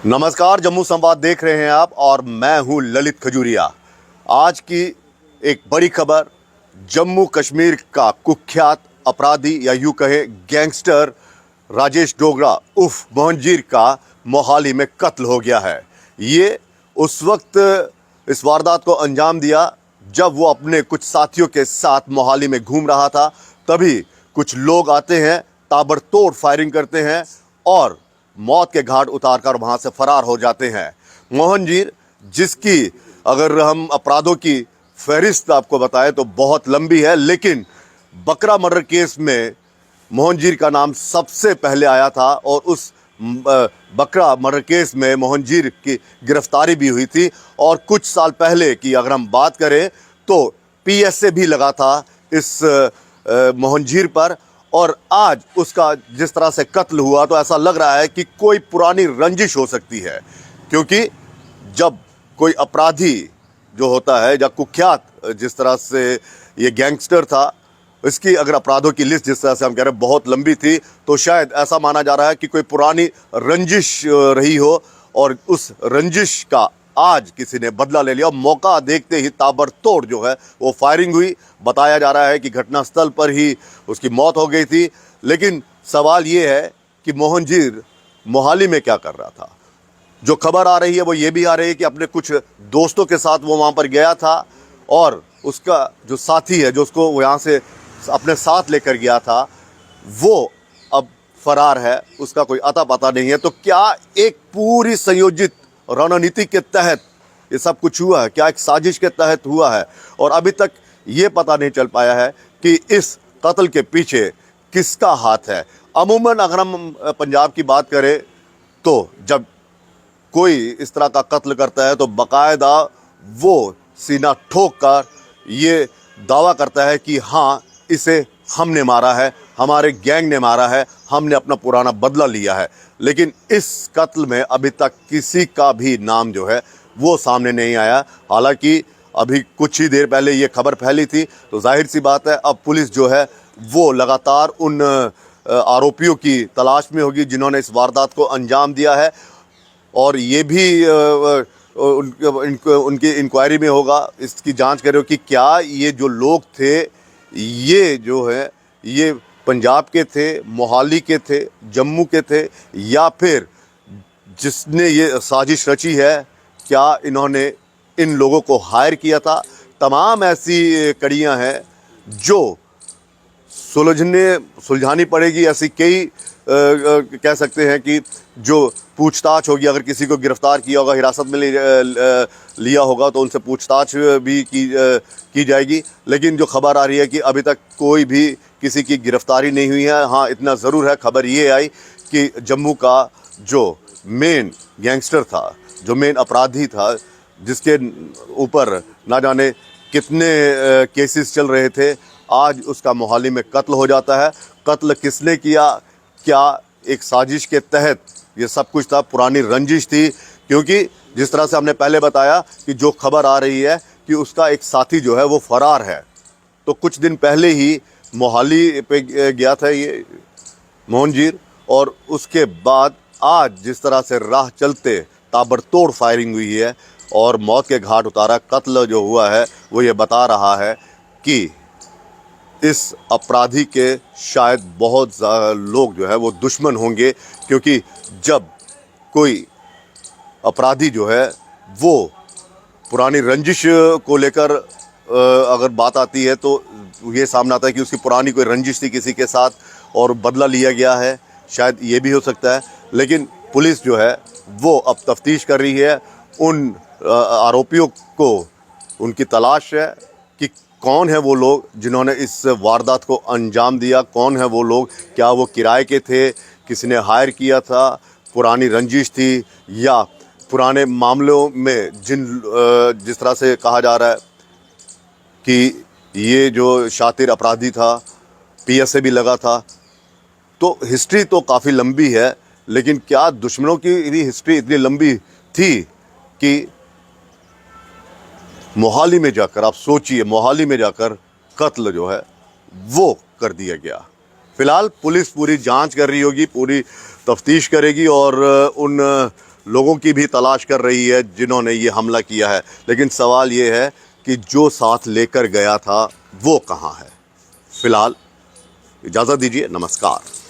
नमस्कार, जम्मू संवाद देख रहे हैं आप और मैं हूं ललित खजूरिया। आज की एक बड़ी खबर, जम्मू कश्मीर का कुख्यात अपराधी या यूं कहें गैंगस्टर राजेश डोगरा उर्फ मोहनजीर का मोहाली में कत्ल हो गया है। ये उस वक्त इस वारदात को अंजाम दिया जब वो अपने कुछ साथियों के साथ मोहाली में घूम रहा था। तभी कुछ लोग आते हैं, ताबड़तोड़ फायरिंग करते हैं और मौत के घाट उतारकर वहां से फरार हो जाते हैं। मोहनजीर, जिसकी अगर हम अपराधों की फहरिस्त आपको बताएं तो बहुत लंबी है, लेकिन बकरा मर्डर केस में मोहनजीर का नाम सबसे पहले आया था और उस बकरा मर्डर केस में मोहनजीर की गिरफ्तारी भी हुई थी। और कुछ साल पहले की अगर हम बात करें तो पीएसए भी लगा था इस मोहनजीर पर। और आज उसका जिस तरह से कत्ल हुआ तो ऐसा लग रहा है कि कोई पुरानी रंजिश हो सकती है, क्योंकि जब कोई अपराधी जो होता है या कुख्यात जिस तरह से ये गैंगस्टर था, इसकी अगर अपराधों की लिस्ट जिस तरह से हम कह रहे हैं बहुत लंबी थी, तो शायद ऐसा माना जा रहा है कि कोई पुरानी रंजिश रही हो और उस रंजिश का आज किसी ने बदला ले लिया। मौका देखते ही ताबड़तोड़ जो है वो फायरिंग हुई। बताया जा रहा है कि घटनास्थल पर ही उसकी मौत हो गई थी। लेकिन सवाल ये है कि मोहनजीर मोहाली में क्या कर रहा था। जो खबर आ रही है वो ये भी आ रही है कि अपने कुछ दोस्तों के साथ वो वहाँ पर गया था और उसका जो साथी है जो उसको यहाँ से अपने साथ लेकर गया था, वो अब फरार है, उसका कोई अता पता नहीं है। तो क्या एक पूरी संयोजित रणनीति के तहत ये सब कुछ हुआ है? क्या एक साजिश के तहत हुआ है? और अभी तक ये पता नहीं चल पाया है कि इस कत्ल के पीछे किसका हाथ है। अमूमन अगर हम पंजाब की बात करें तो जब कोई इस तरह का कत्ल करता है तो बाकायदा वो सीना ठोक कर ये दावा करता है कि हाँ, इसे हमने मारा है, हमारे गैंग ने मारा है, हमने अपना पुराना बदला लिया है। लेकिन इस कत्ल में अभी तक किसी का भी नाम जो है वो सामने नहीं आया। हालांकि अभी कुछ ही देर पहले ये खबर फैली थी, तो जाहिर सी बात है अब पुलिस जो है वो लगातार उन आरोपियों की तलाश में होगी जिन्होंने इस वारदात को अंजाम दिया है। और ये भी उनकी इंक्वायरी में होगा, इसकी जांच करें कि क्या ये जो लोग थे ये जो है ये पंजाब के थे, मोहाली के थे, जम्मू के थे, या फिर जिसने ये साजिश रची है क्या इन्होंने इन लोगों को हायर किया था। तमाम ऐसी कड़ियां हैं जो सुलझानी पड़ेगी। ऐसी कई कह सकते हैं कि जो पूछताछ होगी, अगर किसी को गिरफ्तार किया होगा, हिरासत में लिया होगा तो उनसे पूछताछ भी की जाएगी। लेकिन जो खबर आ रही है कि अभी तक कोई भी किसी की गिरफ्तारी नहीं हुई है। हाँ, इतना ज़रूर है, खबर ये आई कि जम्मू का जो मेन गैंगस्टर था, जो मेन अपराधी था, जिसके ऊपर ना जाने कितने केसेस चल रहे थे, आज उसका मोहाली में कत्ल हो जाता है। कत्ल किसने किया? क्या एक साजिश के तहत ये सब कुछ था? पुरानी रंजिश थी? क्योंकि जिस तरह से हमने पहले बताया कि जो खबर आ रही है कि उसका एक साथी जो है वो फरार है, तो कुछ दिन पहले ही मोहाली पे गया था ये मोहनजीर, और उसके बाद आज जिस तरह से राह चलते ताबड़तोड़ फायरिंग हुई है और मौत के घाट उतारा। कत्ल जो हुआ है वो ये बता रहा है कि इस अपराधी के शायद बहुत लोग जो है वो दुश्मन होंगे, क्योंकि जब कोई अपराधी जो है वो पुरानी रंजिश को लेकर अगर बात आती है तो ये सामने आता है कि उसकी पुरानी कोई रंजिश थी किसी के साथ और बदला लिया गया है। शायद ये भी हो सकता है। लेकिन पुलिस जो है वो अब तफ्तीश कर रही है, उन आरोपियों को उनकी तलाश है कि कौन है वो लोग जिन्होंने इस वारदात को अंजाम दिया। कौन है वो लोग? क्या वो किराए के थे, किसी ने हायर किया था, पुरानी रंजिश थी, या पुराने मामलों में जिस तरह से कहा जा रहा है कि ये जो शातिर अपराधी था, पीएसए भी लगा था। तो हिस्ट्री तो काफ़ी लंबी है, लेकिन क्या दुश्मनों की भी हिस्ट्री इतनी लंबी थी कि मोहाली में जाकर, आप सोचिए, मोहाली में जाकर कत्ल जो है वो कर दिया गया। फिलहाल पुलिस पूरी जांच कर रही होगी, पूरी तफ्तीश करेगी और उन लोगों की भी तलाश कर रही है जिन्होंने ये हमला किया है। लेकिन सवाल ये है कि जो साथ लेकर गया था वो कहाँ है। फिलहाल इजाज़त दीजिए, नमस्कार।